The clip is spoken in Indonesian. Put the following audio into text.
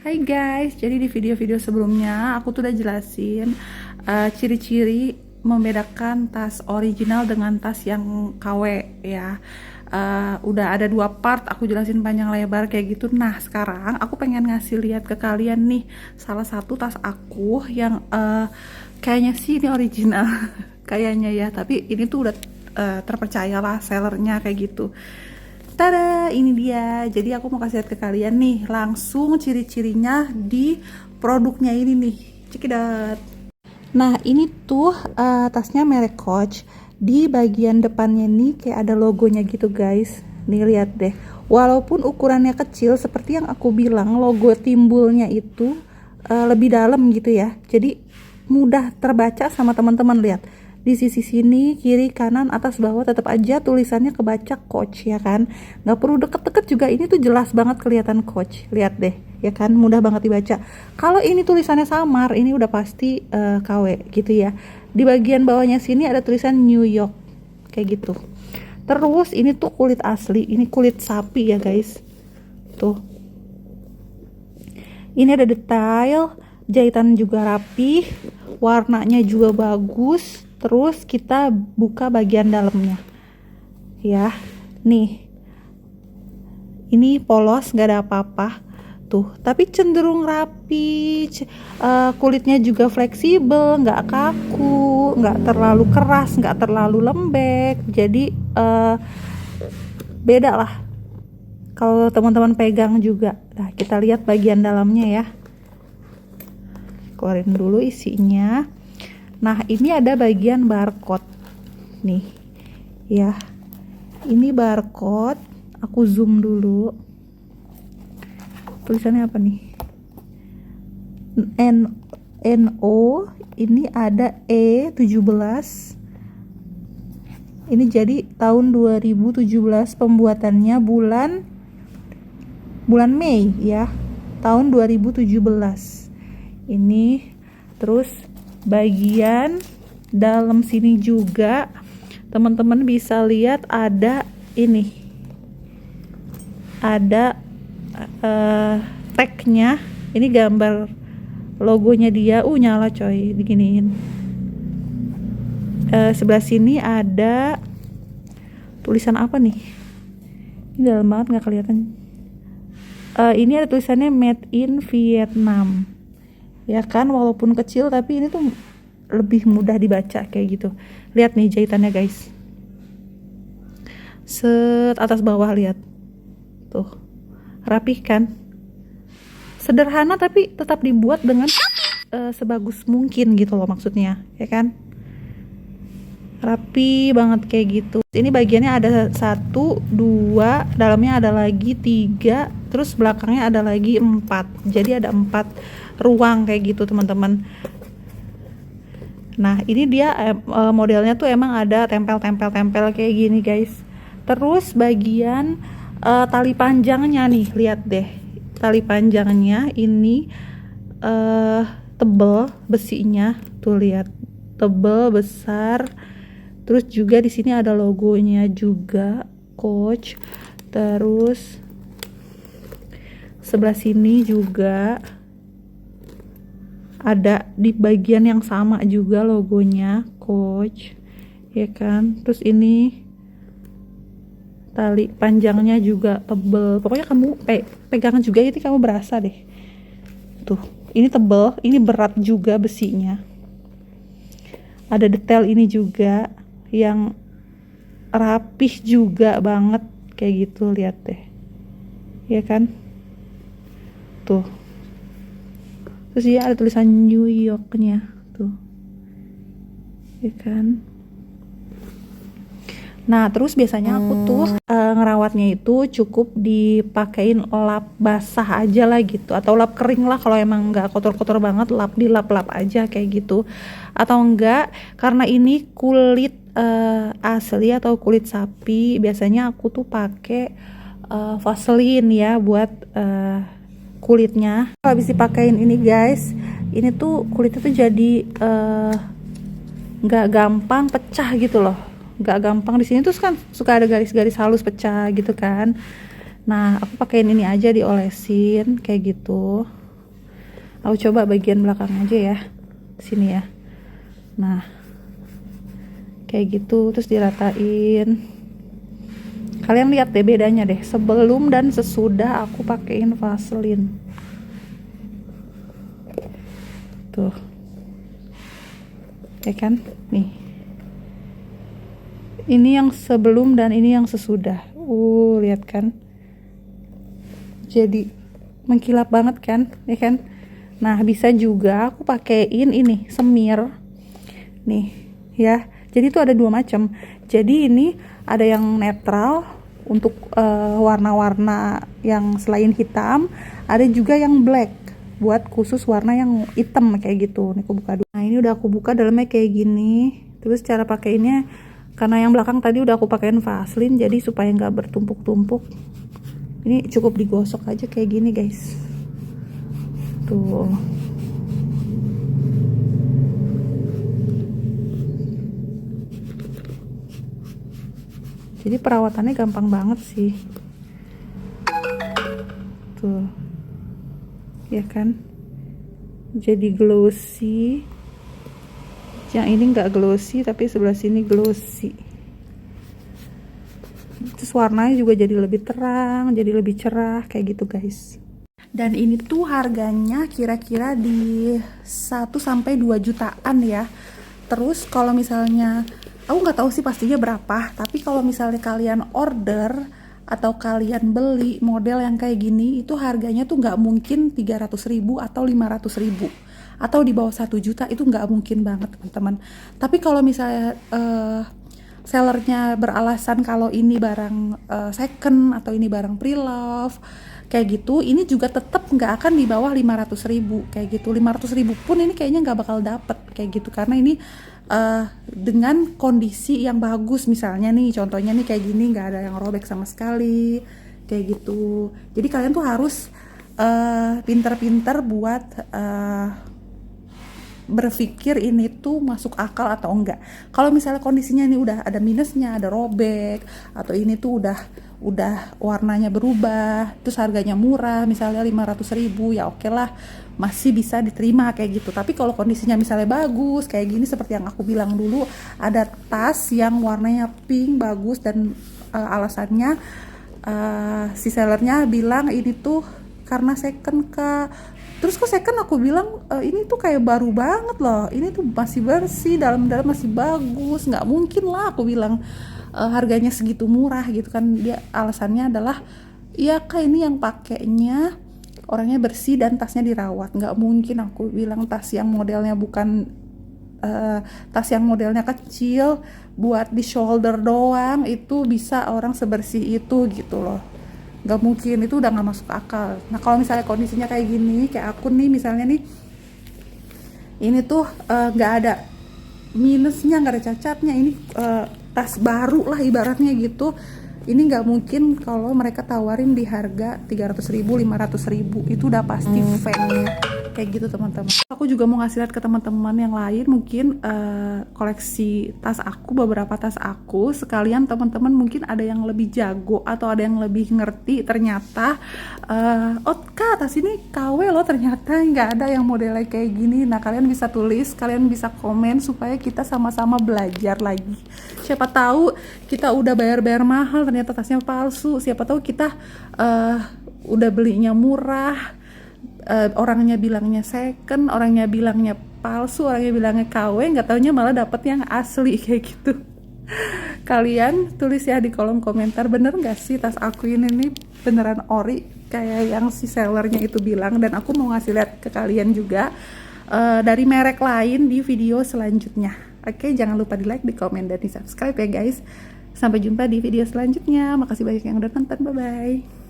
Hai guys, jadi di video-video sebelumnya aku tuh udah jelasin ciri-ciri membedakan tas original dengan tas yang KW ya. Udah ada 2 part aku jelasin panjang lebar kayak gitu. Nah sekarang aku pengen ngasih lihat ke kalian nih salah satu tas aku yang kayaknya sih ini original kayaknya ya, tapi ini tuh udah terpercaya lah sellernya kayak gitu. Tada, ini dia. Jadi aku mau kasih lihat ke kalian nih langsung ciri-cirinya di produknya ini nih. Cekidot. Nah, ini tuh tasnya merek Coach. Di bagian depannya nih kayak ada logonya gitu, guys. Nih lihat deh. Walaupun ukurannya kecil seperti yang aku bilang, logo timbulnya itu lebih dalam gitu ya. Jadi mudah terbaca sama teman-teman. Lihat di sisi sini, kiri, kanan, atas, bawah tetap aja tulisannya kebaca Coach ya kan. Nggak perlu deket-deket juga, ini tuh jelas banget kelihatan Coach. Lihat deh ya kan, mudah banget dibaca. Kalau ini tulisannya samar, ini udah pasti KW gitu ya. Di bagian bawahnya sini ada tulisan New York kayak gitu. Terus ini tuh kulit asli, ini kulit sapi ya guys. Tuh, ini ada detail, jahitan juga rapi, warnanya juga bagus. Terus kita buka bagian dalamnya ya. Nih, ini polos, gak ada apa-apa tuh, tapi cenderung rapi. Kulitnya juga fleksibel, nggak kaku, nggak terlalu keras, nggak terlalu lembek. Jadi beda lah kalau teman-teman pegang juga. Nah, kita lihat bagian dalamnya ya. Keluarin dulu isinya. Nah, ini ada bagian barcode nih ya. Ini barcode, aku zoom dulu. Tulisannya apa nih? NO, ini ada E17. Ini jadi tahun 2017 pembuatannya, bulan Mei ya, tahun 2017. Ini terus bagian dalam sini juga teman-teman bisa lihat ada ini, ada tagnya. Ini gambar logonya dia. Nyala coy, diginiin. Sebelah sini ada tulisan apa nih, ini dalam banget nggak kelihatan. Ini ada tulisannya made in Vietnam ya kan, walaupun kecil tapi ini tuh lebih mudah dibaca kayak gitu. Lihat nih jahitannya guys, set atas bawah, lihat tuh, rapih kan, sederhana tapi tetap dibuat dengan sebagus mungkin gitu loh maksudnya ya kan, rapi banget kayak gitu. Ini bagiannya ada 1, 2, dalamnya ada lagi 3, terus belakangnya ada lagi 4. Jadi ada 4 ruang kayak gitu teman-teman. Nah, ini dia modelnya tuh emang ada tempel kayak gini guys. Terus bagian tali panjangnya nih, lihat deh. Tali panjangnya ini tebel besinya, tuh lihat, tebel besar. Terus juga di sini ada logonya juga Coach. Terus sebelah sini juga ada di bagian yang sama juga logonya Coach ya kan. Terus ini tali panjangnya juga tebel. Pokoknya kamu pegangan juga itu kamu berasa deh. Tuh, ini tebel, ini berat juga besinya. Ada detail ini juga yang rapih juga banget kayak gitu, lihat deh ya kan. Tuh, terus ya ada tulisan New York-nya tuh ya kan. Nah, terus biasanya aku tuh ngerawatnya itu cukup dipakein lap basah aja lah gitu, atau lap kering lah. Kalau emang nggak kotor-kotor banget, dilap-lap aja kayak gitu. Atau enggak, karena ini kulit asli atau kulit sapi, biasanya aku tuh pakai Vaseline ya buat kulitnya. Habis dipakein ini guys, ini tuh kulitnya tuh jadi nggak gampang pecah gitu loh. Nggak gampang. Di sini tuh kan suka ada garis-garis halus pecah gitu kan. Nah, aku pakein ini aja, diolesin kayak gitu. Aku coba bagian belakang aja ya, sini ya. Nah, kayak gitu, terus diratain. Kalian lihat deh bedanya deh, sebelum dan sesudah aku pakein Vaseline. Tuh, ya kan? Nih, ini yang sebelum dan ini yang sesudah. Lihat kan? Jadi mengkilap banget kan, ya kan? Nah, bisa juga aku pakein ini semir. Nih, ya. Jadi itu ada dua macam. Jadi ini ada yang netral untuk warna-warna yang selain hitam, ada juga yang black buat khusus warna yang hitam kayak gitu. Nih aku buka dulu. Nah, ini udah aku buka, dalamnya kayak gini. Terus cara pakainya, karena yang belakang tadi udah aku pakein Vaseline, jadi supaya nggak bertumpuk-tumpuk. Ini cukup digosok aja kayak gini, guys. Tuh. Jadi perawatannya gampang banget sih. Tuh. Ya kan? Jadi glossy. Yang ini nggak glossy, tapi sebelah sini glossy. Terus warnanya juga jadi lebih terang, jadi lebih cerah kayak gitu, guys. Dan ini tuh harganya kira-kira di 1-2 jutaan ya. Terus kalau misalnya, aku nggak tahu sih pastinya berapa, tapi kalau misalnya kalian order atau kalian beli model yang kayak gini, itu harganya tuh nggak mungkin 300.000 atau 500.000 atau di bawah 1 juta, itu nggak mungkin banget teman-teman. Tapi kalau misalnya sellernya beralasan kalau ini barang second atau ini barang pre-love kayak gitu, ini juga tetap nggak akan di bawah 500.000 kayak gitu. 500.000 pun ini kayaknya nggak bakal dapet kayak gitu, karena ini dengan kondisi yang bagus. Misalnya nih contohnya nih kayak gini, nggak ada yang robek sama sekali kayak gitu. Jadi kalian tuh harus pinter-pinter buat berpikir ini tuh masuk akal atau enggak. Kalau misalnya kondisinya ini udah ada minusnya, ada robek, atau ini tuh udah warnanya berubah, terus harganya murah, misalnya 500.000, ya oke lah, masih bisa diterima kayak gitu. Tapi kalau kondisinya misalnya bagus, kayak gini seperti yang aku bilang dulu, ada tas yang warnanya pink bagus dan alasannya si sellernya bilang ini tuh karena second Kak. Terus kok second, aku bilang ini tuh kayak baru banget loh, ini tuh masih bersih, dalam-dalam masih bagus, nggak mungkin lah aku bilang harganya segitu murah gitu kan. Dia alasannya adalah, iya Kak, ini yang pakainya orangnya bersih dan tasnya dirawat. Nggak mungkin aku bilang tas yang modelnya bukan tas yang modelnya kecil buat di shoulder doang itu bisa orang sebersih itu gitu loh. Nggak mungkin, itu udah nggak masuk akal. Nah kalau misalnya kondisinya kayak gini, kayak aku nih misalnya nih, ini tuh nggak ada minusnya, nggak ada cacatnya, ini tas baru lah ibaratnya gitu. Ini nggak mungkin kalau mereka tawarin di harga 300.000, 500.000, itu udah pasti fake kayak gitu teman-teman. Aku juga mau ngasih lihat ke teman-teman yang lain, mungkin koleksi tas aku, beberapa tas aku, sekalian teman-teman mungkin ada yang lebih jago atau ada yang lebih ngerti, ternyata oh Kak, tas ini KW loh, ternyata nggak ada yang modelnya kayak gini. Nah kalian bisa tulis, kalian bisa komen supaya kita sama-sama belajar lagi. Siapa tahu kita udah bayar-bayar mahal ternyata tasnya palsu, siapa tahu kita udah belinya murah, orangnya bilangnya second, orangnya bilangnya palsu, orangnya bilangnya KW, nggak taunya malah dapet yang asli kayak gitu. Kalian tulis ya di kolom komentar, bener nggak sih tas aku ini nih beneran ori kayak yang si sellernya itu bilang. Dan aku mau ngasih lihat ke kalian juga dari merek lain di video selanjutnya. Oke, jangan lupa di like, di komen, dan di subscribe ya guys. Sampai jumpa di video selanjutnya. Makasih banyak yang udah nonton, bye bye.